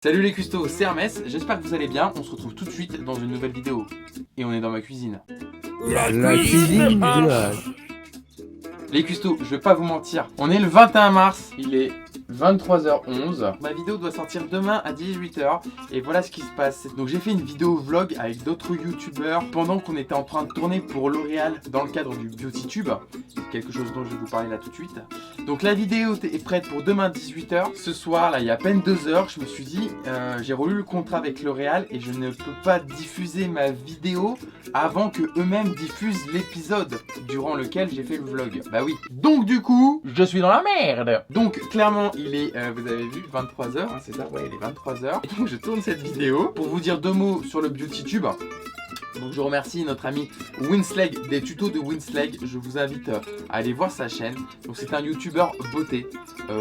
Salut les custos, c'est Hermès, j'espère que vous allez bien, on se retrouve tout de suite dans une nouvelle vidéo. Et on est dans ma cuisine. La cuisine du village. Les custos, je vais pas vous mentir, on est le 21 mars, il est 23h11. Ma vidéo doit sortir demain à 18h et voilà ce qui se passe. Donc j'ai fait une vidéo vlog avec d'autres youtubeurs pendant qu'on était en train de tourner pour L'Oréal dans le cadre du BeautyTube. C'est quelque chose dont je vais vous parler là tout de suite. Donc la vidéo est prête pour demain 18h. Ce soir, là il y a à peine 2 heures, je me suis dit, j'ai relu le contrat avec L'Oréal et je ne peux pas diffuser ma vidéo avant que eux-mêmes diffusent l'épisode durant lequel j'ai fait le vlog. Bah oui. Donc du coup, je suis dans la merde. Donc clairement, il est, vous avez vu, 23h, hein, c'est ça? Ouais, il est 23h. Et donc je tourne cette vidéo pour vous dire 2 mots sur le BeautyTube. Donc je remercie notre ami Winslag des tutos de Winslag. Je vous invite à aller voir sa chaîne. Donc c'est un youtubeur beauté,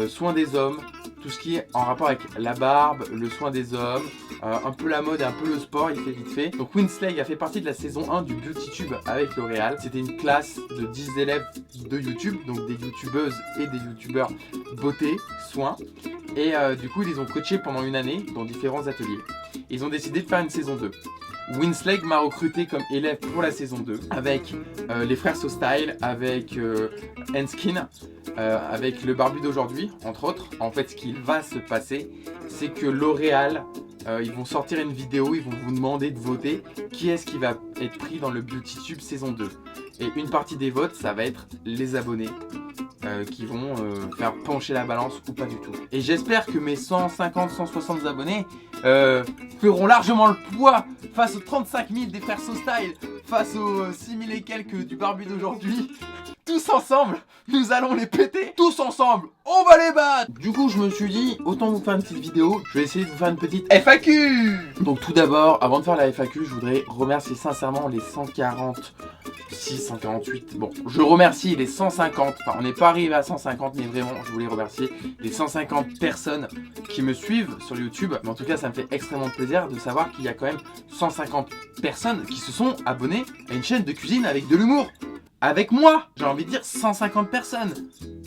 soin des hommes, tout ce qui est en rapport avec la barbe, le soin des hommes, un peu la mode et un peu le sport, il fait vite fait. Donc Winslag a fait partie de la saison 1 du BeautyTube avec L'Oréal. C'était une classe de 10 élèves de YouTube, donc des youtubeuses et des youtubeurs beauté, soins. Et du coup ils les ont coachés pendant une année dans différents ateliers. Ils ont décidé de faire une saison 2. Winslag m'a recruté comme élève pour la saison 2 avec les frères So Style, avec Enskin, avec le barbu d'aujourd'hui, entre autres. En fait, ce qui va se passer, c'est que L'Oréal, ils vont sortir une vidéo, ils vont vous demander de voter qui est-ce qui va être pris dans le BeautyTube saison 2. Et une partie des votes, ça va être les abonnés. Qui vont faire pencher la balance ou pas du tout. Et j'espère que mes 150-160 abonnés feront largement le poids face aux 35 000 des frères So Style, face aux 6 000 et quelques du barbu d'aujourd'hui. Tous ensemble, nous allons les péter. Tous ensemble, on va les battre. Du coup, je me suis dit, autant vous faire une petite vidéo. Je vais essayer de vous faire une petite FAQ. Donc tout d'abord, avant de faire la FAQ, je voudrais remercier sincèrement les 148. Bon, je remercie les 150. Enfin, on n'est pas arrivé à 150, mais vraiment, je voulais remercier les 150 personnes qui me suivent sur YouTube. Mais en tout cas, ça me fait extrêmement plaisir de savoir qu'il y a quand même 150 personnes qui se sont abonnées à une chaîne de cuisine avec de l'humour. Avec moi, j'ai envie de dire 150 personnes.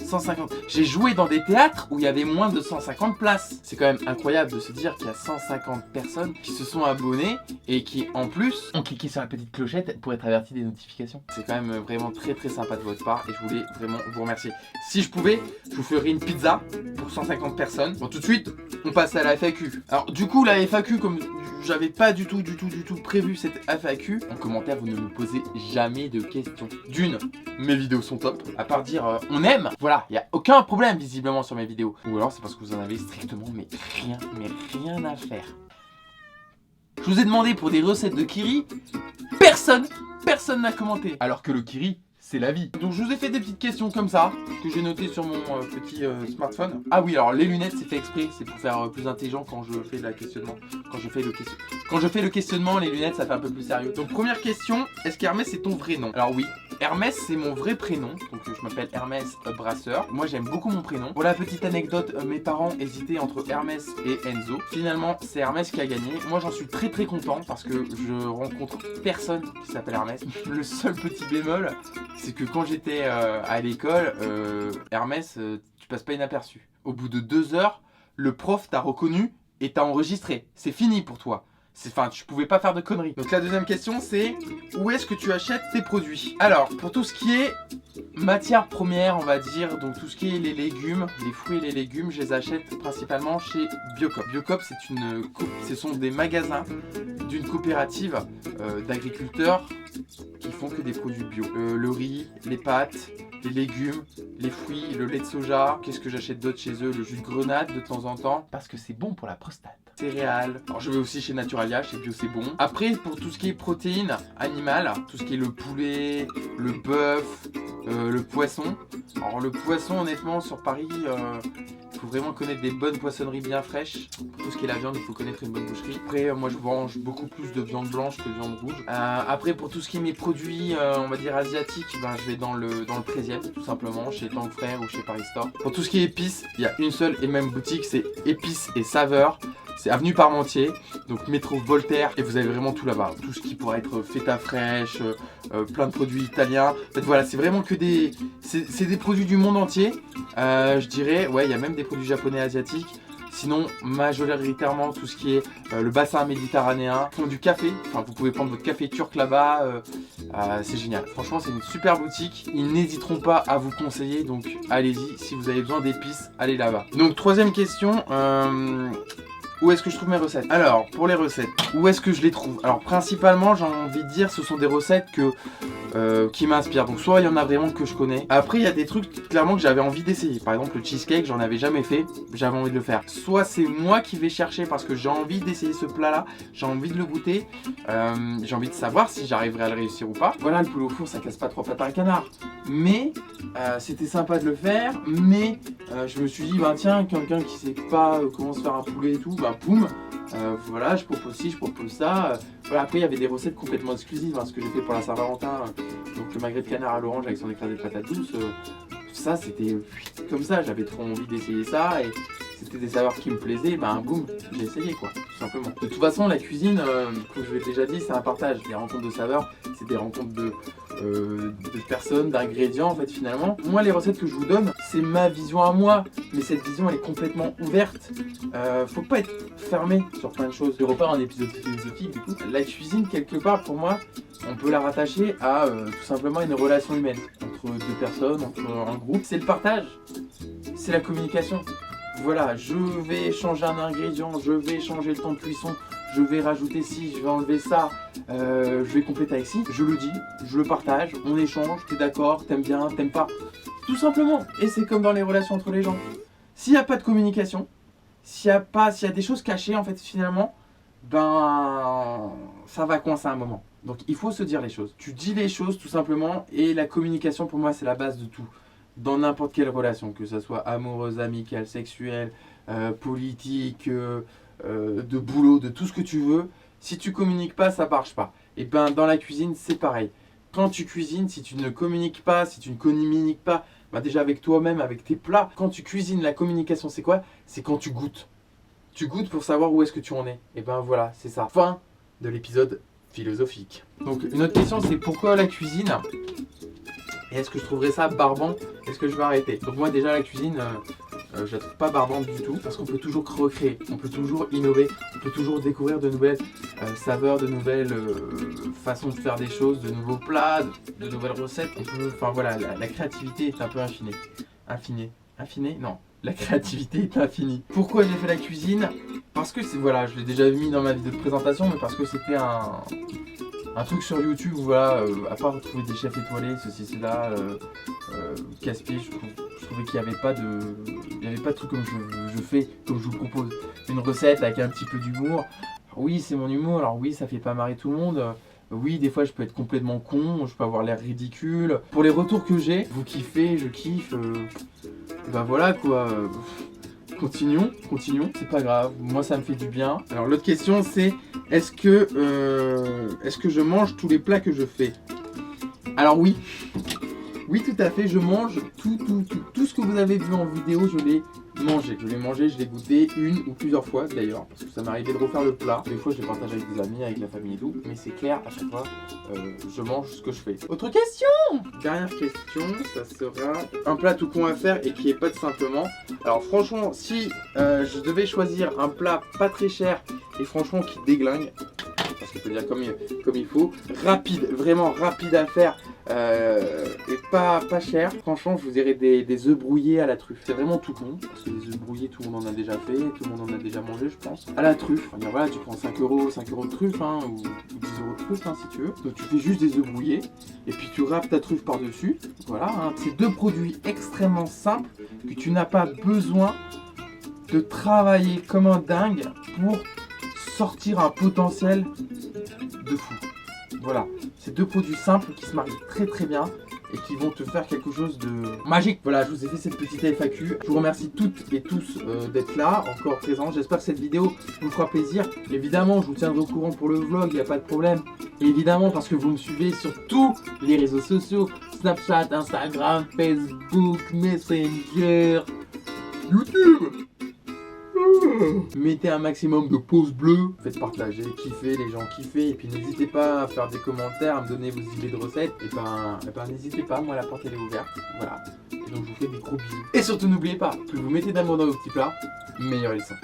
150. J'ai joué dans des théâtres où il y avait moins de 150 places. C'est quand même incroyable de se dire qu'il y a 150 personnes qui se sont abonnées et qui en plus ont cliqué sur la petite clochette pour être avertis des notifications. C'est quand même vraiment très très sympa de votre part et je voulais vraiment vous remercier. Si je pouvais, je vous ferais une pizza pour 150 personnes. Bon, tout de suite, on passe à la FAQ. Alors du coup, la FAQ, comme j'avais pas du tout prévu cette FAQ, en commentaire vous ne me posez jamais de questions. D'une, mes vidéos sont top, à part dire on aime, voilà, il n'y a aucun problème visiblement sur mes vidéos. Ou alors c'est parce que vous en avez strictement mais rien à faire. Je vous ai demandé pour des recettes de Kiri, personne n'a commenté. Alors que le Kiri, c'est la vie. Donc je vous ai fait des petites questions comme ça, que j'ai notées sur mon petit smartphone. Ah oui, alors les lunettes c'est fait exprès, c'est pour faire plus intelligent quand je fais le questionnement. Quand je fais le questionnement, les lunettes ça fait un peu plus sérieux. Donc première question, est-ce qu'Hermès c'est ton vrai nom? Alors oui, Hermès c'est mon vrai prénom, donc je m'appelle Hermès Brasseur. Moi j'aime beaucoup mon prénom. Pour la petite anecdote, mes parents hésitaient entre Hermès et Enzo. Finalement c'est Hermès qui a gagné. Moi j'en suis très content parce que je rencontre personne qui s'appelle Hermès. Le seul petit bémol, c'est que quand j'étais à l'école, Hermès, tu passes pas inaperçu. Au bout de 2 heures, le prof t'a reconnu et t'a enregistré. C'est fini pour toi. Enfin, tu pouvais pas faire de conneries. Donc la deuxième question, c'est où est-ce que tu achètes tes produits? Alors, pour tout ce qui est matière première, on va dire, donc tout ce qui est les légumes, les fruits et les légumes, je les achète principalement chez Biocop. Biocop, ce sont des magasins d'une coopérative d'agriculteurs qui font que des produits bio. Le riz, les pâtes, les légumes, les fruits, le lait de soja. Qu'est-ce que j'achète d'autre chez eux? Le jus de grenade de temps en temps, parce que c'est bon pour la prostate. Céréales. Alors je vais aussi chez Naturalia, chez Bio c'est bon. Après pour tout ce qui est protéines animales, tout ce qui est le poulet, le bœuf, le poisson. Alors le poisson honnêtement sur Paris, il faut vraiment connaître des bonnes poissonneries bien fraîches. Pour tout ce qui est la viande, il faut connaître une bonne boucherie. Après moi je mange beaucoup plus de viande blanche que de viande rouge. Après pour tout ce qui est mes produits, on va dire asiatiques, je vais dans le 13e tout simplement, chez Tank Frère ou chez Paris Store. Pour tout ce qui est épices, il y a une seule et même boutique, c'est Épices et Saveurs. C'est avenue Parmentier, donc métro Voltaire, et vous avez vraiment tout là-bas. Tout ce qui pourrait être feta fraîche, plein de produits italiens. En fait, voilà, c'est vraiment que des... C'est des produits du monde entier. Je dirais, ouais, il y a même des produits japonais, asiatiques. Sinon, majoritairement, tout ce qui est le bassin méditerranéen, font du café. Enfin, vous pouvez prendre votre café turc là-bas. C'est génial. Franchement, c'est une super boutique. Ils n'hésiteront pas à vous conseiller. Donc, allez-y. Si vous avez besoin d'épices, allez là-bas. Donc, troisième question. Où est-ce que je trouve mes recettes? Alors, pour les recettes, où est-ce que je les trouve? Alors, principalement, j'ai envie de dire, ce sont des recettes qui m'inspirent. Donc, soit il y en a vraiment que je connais. Après, il y a des trucs, clairement, que j'avais envie d'essayer. Par exemple, le cheesecake, j'en avais jamais fait. J'avais envie de le faire. Soit c'est moi qui vais chercher parce que j'ai envie d'essayer ce plat-là. J'ai envie de le goûter. J'ai envie de savoir si j'arriverai à le réussir ou pas. Voilà, le poulet au four, ça casse pas trois pattes à un canard. Mais, c'était sympa de le faire. Mais, je me suis dit, bah tiens, quelqu'un qui sait pas comment se faire un poulet et tout, bah poum, voilà, je propose ci, je propose ça. Voilà, après il y avait des recettes complètement exclusives, hein, ce que j'ai fait pour la Saint-Valentin, donc le magret de canard à l'orange avec son écrasé de patates douces, ça c'était comme ça, j'avais trop envie d'essayer ça et c'était des saveurs qui me plaisaient, ben boum, j'ai essayé quoi, tout simplement. De toute façon, la cuisine, comme je l'ai déjà dit, c'est un partage. Les rencontres de saveurs, c'est des rencontres de personnes, d'ingrédients en fait finalement. Moi, les recettes que je vous donne, c'est ma vision à moi, mais cette vision elle est complètement ouverte. Faut pas être fermé sur plein de choses. Le repas en épisode philosophique, du coup, la cuisine quelque part pour moi, on peut la rattacher à tout simplement une relation humaine entre deux personnes, entre un groupe. C'est le partage, c'est la communication. Voilà, je vais changer un ingrédient, je vais changer le temps de cuisson, je vais rajouter ci, je vais enlever ça, je vais compléter avec ci. Je le dis, je le partage, on échange, t'es d'accord, t'aimes bien, t'aimes pas. Tout simplement. Et c'est comme dans les relations entre les gens. S'il n'y a pas de communication, s'il y a des choses cachées en fait finalement, ben ça va coincer un moment. Donc il faut se dire les choses. Tu dis les choses tout simplement et la communication pour moi c'est la base de tout. Dans n'importe quelle relation, que ce soit amoureuse, amicale, sexuelle, politique, de boulot, de tout ce que tu veux, si tu communiques pas, ça marche pas. Et ben dans la cuisine, c'est pareil. Quand tu cuisines, si tu ne communiques pas, si tu ne communiques pas, ben déjà avec toi-même, avec tes plats, quand tu cuisines, la communication c'est quoi? C'est quand tu goûtes. Tu goûtes pour savoir où est-ce que tu en es. Et ben voilà, c'est ça. Fin de l'épisode philosophique. Donc une autre question, c'est pourquoi la cuisine? Et est-ce que je trouverais ça barbant? Est-ce que je vais arrêter? Donc moi déjà la cuisine, je la trouve pas barbante du tout. Parce qu'on peut toujours recréer, on peut toujours innover, on peut toujours découvrir de nouvelles saveurs, de nouvelles façons de faire des choses, de nouveaux plats, de nouvelles recettes. Enfin voilà, la créativité est un peu infinie. Infinie? Non. La créativité est infinie. Pourquoi j'ai fait la cuisine? Parce que c'est, voilà, je l'ai déjà mis dans ma vidéo de présentation, mais parce que c'était un truc sur YouTube où voilà, à part trouver des chefs étoilés, ceci, cela, casse-pied, je trouvais qu'il n'y avait pas de truc comme je fais, comme je vous propose. Une recette avec un petit peu d'humour. Oui, c'est mon humour, alors oui, ça fait pas marrer tout le monde. Oui, des fois je peux être complètement con, je peux avoir l'air ridicule. Pour les retours que j'ai, vous kiffez, je kiffe. Bah voilà quoi. Continuons, c'est pas grave, moi ça me fait du bien. Alors l'autre question c'est, est-ce que je mange tous les plats que je fais? Alors oui, tout à fait, je mange tout ce que vous avez vu en vidéo, je l'ai mangé. Je l'ai goûté une ou plusieurs fois d'ailleurs, parce que ça m'est arrivé de refaire le plat. Des fois je le partage avec des amis, avec la famille et tout, mais c'est clair, à chaque fois, je mange ce que je fais. Autre question! Dernière question, ça sera un plat tout con à faire et qui est pas de simplement. Alors franchement, si je devais choisir un plat pas très cher et franchement qui déglingue, parce qu'il faut le dire comme il faut, rapide, vraiment rapide à faire, et pas cher. Franchement, je vous dirais des œufs brouillés à la truffe. C'est vraiment tout con, parce que les œufs brouillés, tout le monde en a déjà fait, tout le monde en a déjà mangé, je pense. À la truffe, enfin, voilà, tu prends 5 euros de truffe, hein, ou 10 euros de truffe, hein, si tu veux. Donc tu fais juste des œufs brouillés, et puis tu râpes ta truffe par-dessus. Voilà, hein. C'est deux produits extrêmement simples, que tu n'as pas besoin de travailler comme un dingue pour sortir un potentiel de fou. Voilà, c'est deux produits simples qui se marient très très bien et qui vont te faire quelque chose de magique. Voilà, je vous ai fait cette petite FAQ. Je vous remercie toutes et tous d'être là, encore présents. J'espère que cette vidéo vous fera plaisir. Évidemment, je vous tiendrai au courant pour le vlog, il n'y a pas de problème. Et évidemment, parce que vous me suivez sur tous les réseaux sociaux, Snapchat, Instagram, Facebook, Messenger, YouTube. Mettez un maximum de pouces bleus, faites partager, kiffez, les gens kiffez, et puis n'hésitez pas à faire des commentaires, à me donner vos idées de recettes, et ben n'hésitez pas, moi la porte elle est ouverte, voilà. Et donc je vous fais des gros bisous. Et surtout n'oubliez pas, plus vous mettez d'amour dans vos petits plats, meilleur ils sont.